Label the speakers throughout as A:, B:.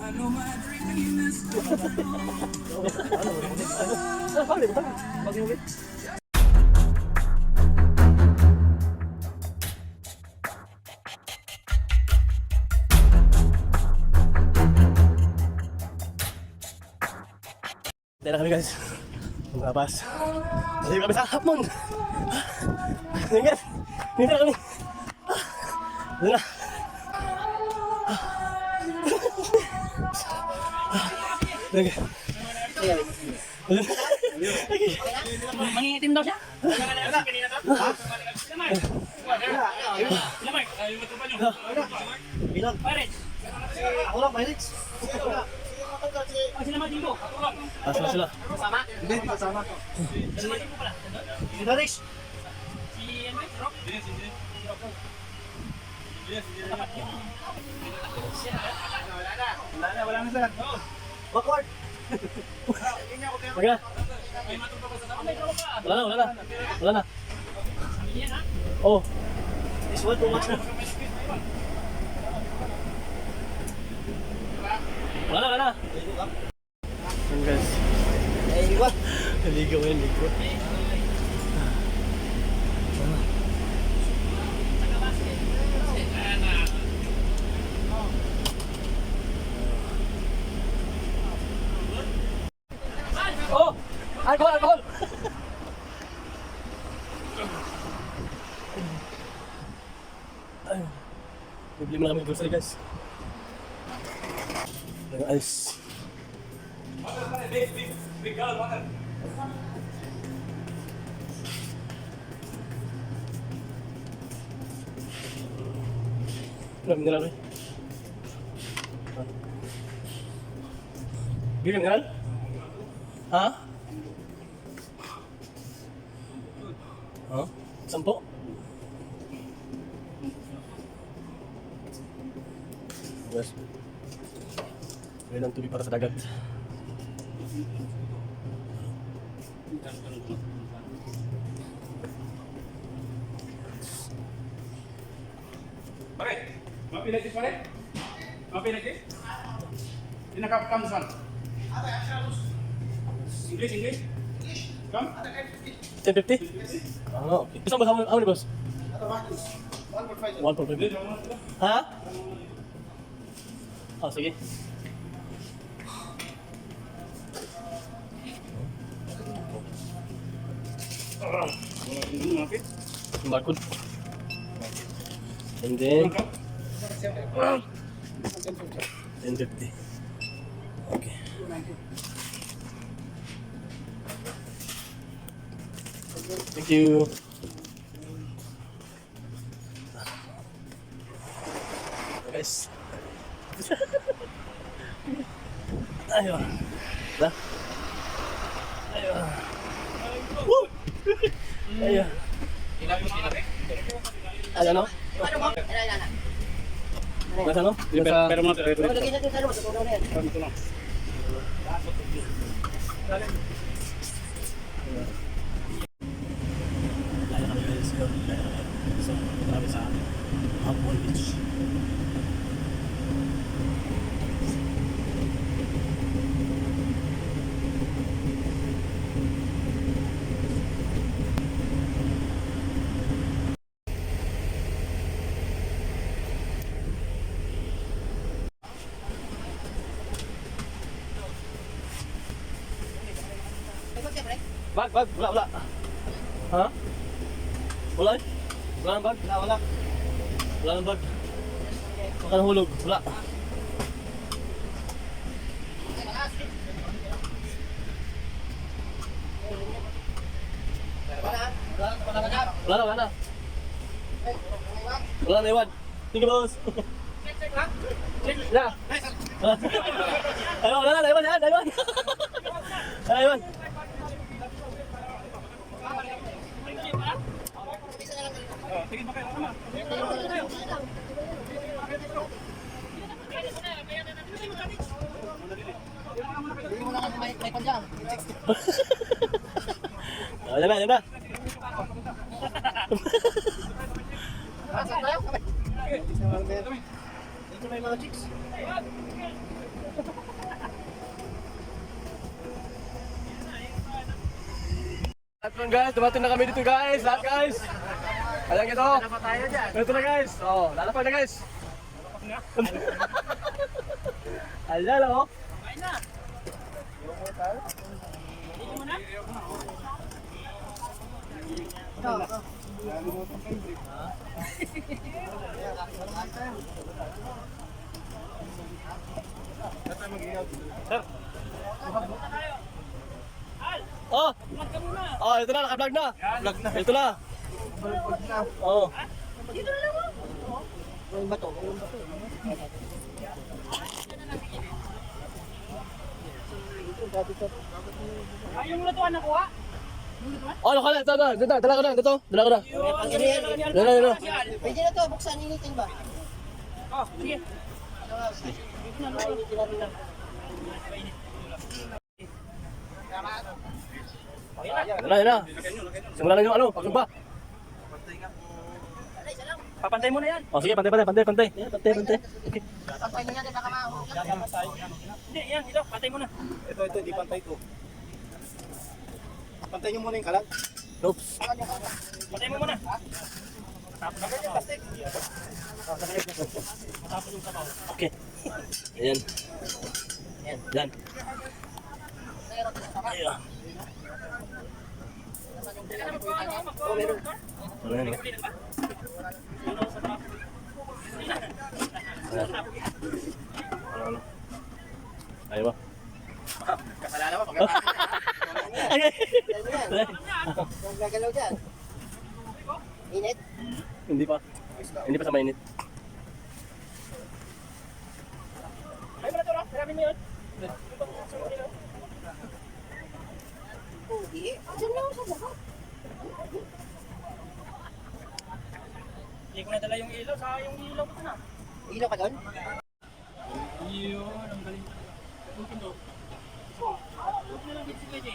A: Dahil na kami guys. Lumabas. Dahil kami sa hapon. Ngayon. Ngayon na kami. Doon na.
B: Mangingitim daw siya?
A: Bilang. Ako lang, Mayrix.
B: Sila Madingo.
A: Sila sila.
B: Sama?
C: Hindi, kasama ko.
B: Sila Madingo pala.
A: Si Mayrix.
B: Si Rock?
C: Wala na sir.
A: Backward. Wala na. Wala na. Wala na. Oh. This one too much na. Wala na. Yan guys. Ligo. Ligo ngayon, ligo. Oh! Alcohol! Alcohol! Bibili mo namin grocery guys. Ice.
D: Big gallon water.
A: Mineral eh. Bibili mineral? Ha? Ha? 10? Yes. Ngayon ang tubig para sa dagat.
D: Pare, mapilay this pare? Mapilay this? Ini nakapam san. English. Come.
A: 10.50? Ah, okay. Gusto mo how many boss? 1.5. Ha? Oh, sige. Barcode. And then 10.50. Okay. Thank you. Guys. Ayo. Lah. Ayo. Woo! Ayo. Ano no? Nasa no?
D: Pero mo pero
B: Lagyan natin sa ano, tutunaw na yan.
D: ito lang.
A: Ayo kami guys. So, kami sa Hapon Beach. Bag, wala. Ha? Wala eh? Wala ng bag? Wala. Wala ng bag. Baka nahulog, wala. Wala na. Wala na iwan. Sige boss. Ya. Ayo, wala na iwan. Iwan.
D: Sige pa kayo naman.
B: May panjang.
A: Ayan na.
B: may mga chicks.
A: Lahat nun guys, dumating na kami dito guys. Lahat guys. Ayan ito. Ito na guys. Oh, lalapag na guys. Ayan oh. Oh! Oh, ito na, naka-vlog na. Vlog na. Ito na. Oh.
B: Yung bato.
C: Yung lutuan na kuha?
A: Oh, naka na, ito na. Dito, dala ko na, dito. Dala ko na. Dala, dala.
B: Pwede na to, buksan, initin ba?
C: Oh, sige.
A: Yan na. Simulan na yung ano, pagsumpa.
C: Papantay mo na yan.
A: Oh, sige, pantay. Yan, pantay. Okay.
B: Pagpay niya, baka mahulog.
C: Hindi, yan. Ito, pantay mo na.
E: Ito, di pantay to. Pantay nyo muna yung kalat.
A: Oops.
C: Pantay mo muna.
A: Okay. Ayan. Yan. Ayan.
B: Oh, meron.
A: Ayan. Ano? Ayaw ba?
E: Kasalanan mo,
B: Yung gagalaw dyan. Init?
A: Hindi pa. Hindi pa sa mainit.
C: Ay, mo na ito, Marami mo yun.
B: Hindi. Diyan lang sa lahat.
C: Hindi ko nadala yung ilaw. Sa yung ilaw ko na.
B: Ilaw ka doon?
C: Yun, ang galing. Ang pindo. Huwag na lang dito si KJ.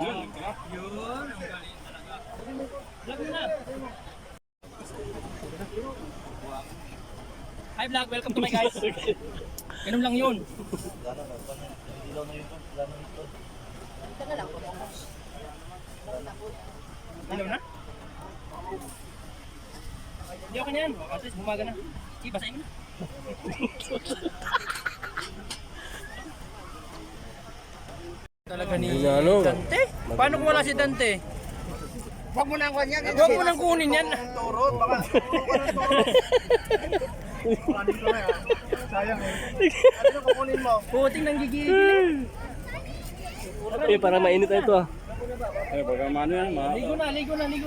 C: Yun, ang galing talaga. Vlog mo na. Hi vlog, welcome to my guys. Ganun lang yun.
B: Ito na lang.
C: Ilaw na? Hindi ako na yan. At least bumaga na. Sige, basahin mo na. Talaga ni
A: Ano?
C: Dante? Paano kung wala si Dante?
B: Huwag mo na ang kwan yan.
C: Huwag mo nang kunin yan.
E: Turot, baka. Sayang eh. Ano kukunin mo?
C: Puting nang gigigil.
A: Eh, parang mainit na ito ah.
D: Eh, baka mano yan,
C: Ligo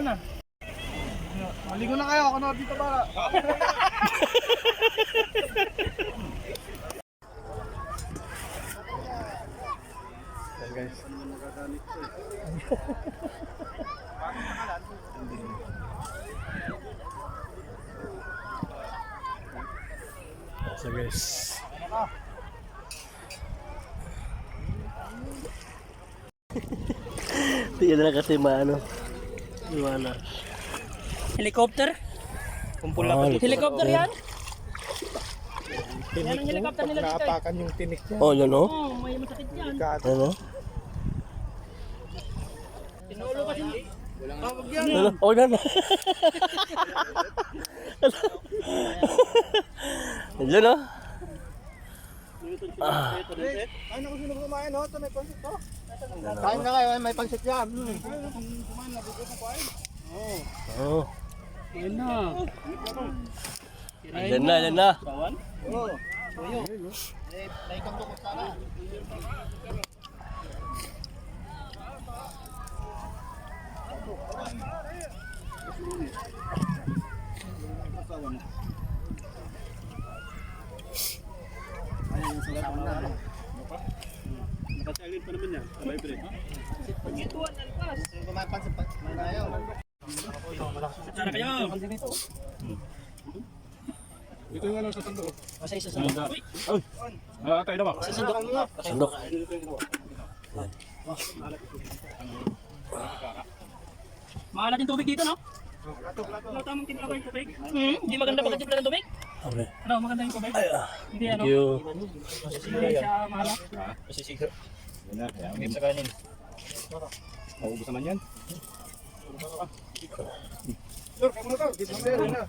C: na.
E: Maligo na kayo, ako na dito para.
A: So guys. Hindi na kasi maano. Iwana.
C: Helicopter?
A: Kumpul na
C: Helicopter yan? Yan ang helicopter nila dito.
E: Naapakan yung tinik niya.
A: Oh, yun oh.
C: Oh, may masakit yan.
A: Ano?
C: Tinulo kasi.
A: Ano? Oh, yan. Yun oh.
E: Ano kung sino kumain, no? Ito may pansit to. Kain na kayo, may pansit yan.
A: Oh.
C: Yan na.
A: Yan na.
C: Bawan?
E: Oo. Tuyo. May kang tukot sana. Ayun yung sulat na.
D: Nakasilent pa naman yan. Sabay pre.
C: Ituan, alpas.
E: Yung kumain pansit, may ayaw.
C: Sana kayo.
D: Ito yung ano sa sandok.
B: Masa isa sa
C: Uy,
D: Tayo na ba?
A: Sandok.
C: maalat yung tubig dito, no? Wala tamang timpla ko yung tubig. Hindi maganda pagkatimpla ng tubig.
A: Okay.
C: Ano, maganda yung kubay? Hindi ano?
A: Thank you.
C: Hindi siya mahala.
A: Masisiga.
E: Game sa kanin. Maubos naman yan. Sir, kamu na to. Dito na yan na.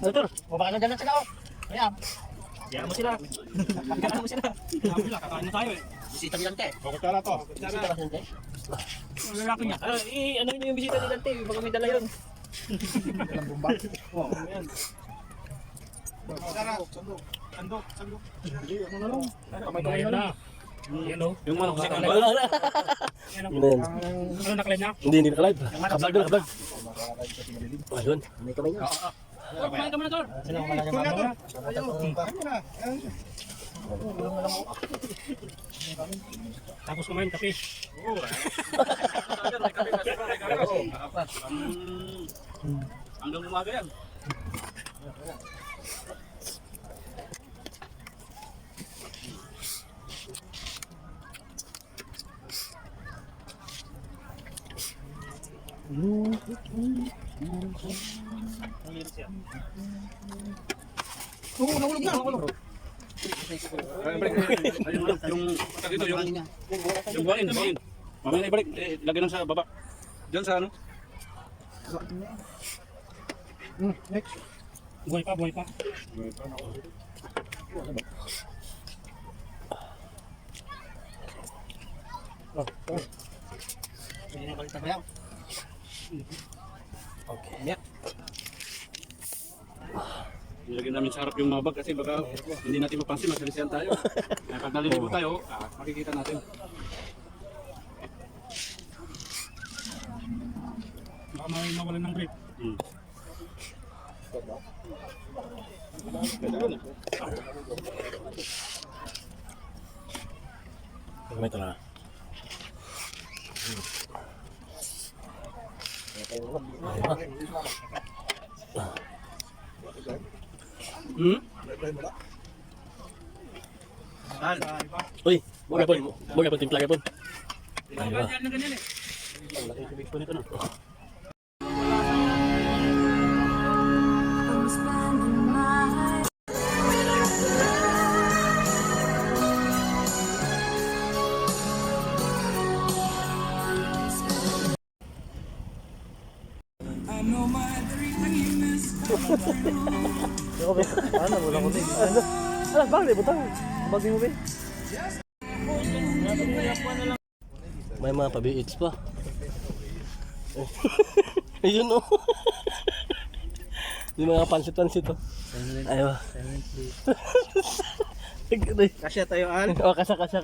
B: Doktor, baba ka na dyan sa tao. Ayan.
C: Kaya mo sila. Kaya mo sila. Sabi nila, kakain na tayo eh.
B: Bisita ni Dante.
E: Kutsara to.
B: Bisita ka Dante.
C: Lalaki niya.
A: Ano yun yung bisita ni Dante? Baka may dala yun.
E: Ilang bomba. Oh, ayan. Kutsara. Sandok. Sandok. Sandok. Ano na lang?
C: Kamay na. Yan o.
A: Yung manok sa kanila.
C: Yan o.
A: Yun na yan.
C: Ano nakalay na?
A: Hindi naka-live. Ka-vlog doon, ka-vlog. Ayun.
B: May kamay yun.
C: Tor, kumain ka muna, Tor.
B: Sino ang malaya
E: Kunin na to.
B: mga
E: Ayaw. Kamu na. Ayan.
C: Tapos kumain kape.
D: Hanggang umaga yan.
E: Nahulog na. Nahulog.
D: Yung buhain. Mamaya na ibalik. Lagyan lang sa baba. Diyan sa ano?
E: Next.
C: Buhay pa, buhay pa.
B: Hindi na balitan mo yan.
D: Nilagyan namin sa harap yung mabag kasi baka hindi natin mapansin, masalisihan tayo. Kaya pag naliligo tayo, makikita natin.
C: Baka may mawalan ng grip.
A: May tala. Uy, wag po timpla po. Ayun.
C: Yan na ganyan eh.
A: Ano, wala ko din. Ano, bakit butang? Bagay mo ba? May mga pabiits pa. Ayun oh. Yung mga pansit-pansit oh. Ayaw.
E: Kasya tayo, Al.
A: Oh, kasya.
E: Kala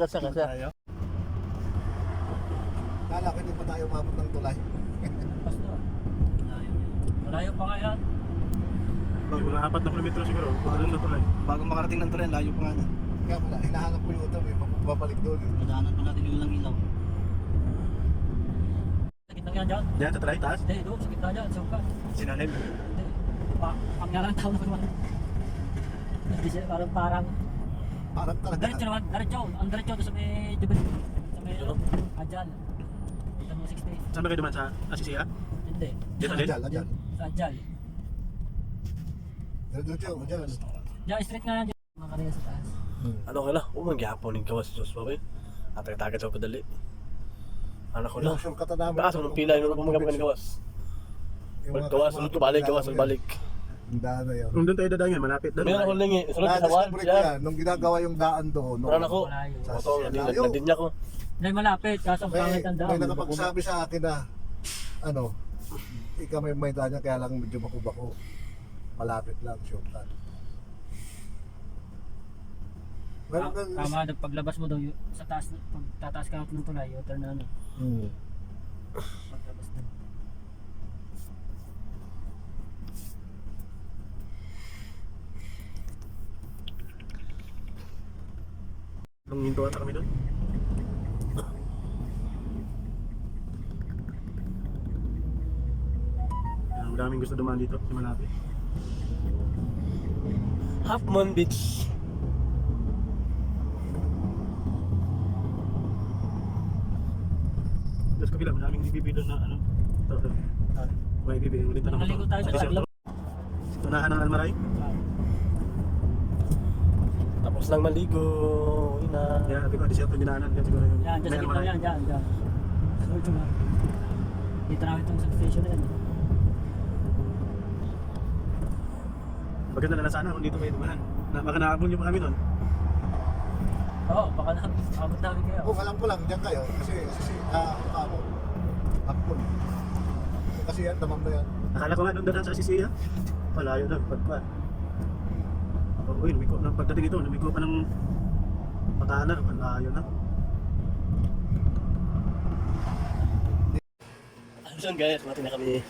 E: ko hindi pa tayo umabot ng tulay.
C: Malayo pa nga yan.
D: Mga 4 na kilometro siguro. Pagdating na tulay.
E: Bago makarating ng tulay, layo pa nga na. Kaya pala, hinahanap ko yung ito, may papabalik doon.
B: Madaanan pa natin yung ilang ilaw.
C: Sa gitna yan dyan.
D: Diyan sa tulay, taas.
C: Hindi, doon sa gitna dyan. Sa uka.
D: Sinanim.
C: Hindi. Ang nga lang tao na naman. Hindi siya parang
E: Parang talaga.
C: diretso naman. Diretso. Ang diretso doon sa may Jubil. Sa may Adjal. Dito mo 60.
D: Saan ba kayo duman sa Asisia?
C: Hindi.
D: Dito din?
E: Adyan.
C: Sa Adjal.
E: Diretso, adyan.
C: Diyan, straight nga yan. Mga kanina sa taas.
A: Ano ka lang? Magyapon ng gawas Diyos pa ba eh. Atag-tagat sa padali. Anak ko lang.
E: Yung shortcut na namin.
A: Kaso nung pila yung pumagap ng gawas. Gawas, nung balik, gawas, balik.
E: Yung daan na yun.
D: Kung doon tayo dadangan, malapit doon.
A: Meron ako lang eh. Sunod
E: Daan
A: sa
E: sa
A: sawan.
E: break ko yan. Nung ginagawa yung daan doon.
A: Meron ako.
C: Malayo.
A: Oto, nandin niya ko.
C: Dahil malapit, kaso ang pangit ang daan.
E: May nakapagsabi sa akin na, ano, ikaw may daan niya, kaya lang medyo bako-bako. Malapit lang, shortcut. Meron kang...
C: Tama, paglabas mo daw sa taas, pag tataas ka ng tulay, U-turn na ano. Paglabas na.
D: Nung hinto ata kami doon. Ang daming gusto dumaan dito, sa malapit.
A: Half Moon Beach.
D: Tapos kabila, madaming IPP doon na ano. May IPP, ulit na naman.
C: Nakaligo tayo sa paglaban. Unahan ng Almaray.
A: Tapos lang maligo. Uwi na.
C: Yan, sabi ko, desierto dinaanan. Yan siguro yung
B: Yan, dyan sa
C: may
B: gitna
C: Almaray.
B: yan, dyan, dyan. Sa ultimo. Dito namin itong substation na yan.
C: Maganda na sana kung dito kayo dumaan. Baka naabol yung kami nun.
B: Oo, baka abot namin kayo.
E: Kung alam ko lang, diyan kayo. Kasi, ako. Akpon. Kasi yan, tamang na yan.
C: Akala ko nga doon dadaan sa Sisiya. Malayo na, pagpa. Uy, lumiko na. Pagdating ito, lumiko pa ng Patahanan, malayo na.
A: Ayun guys, mati na kami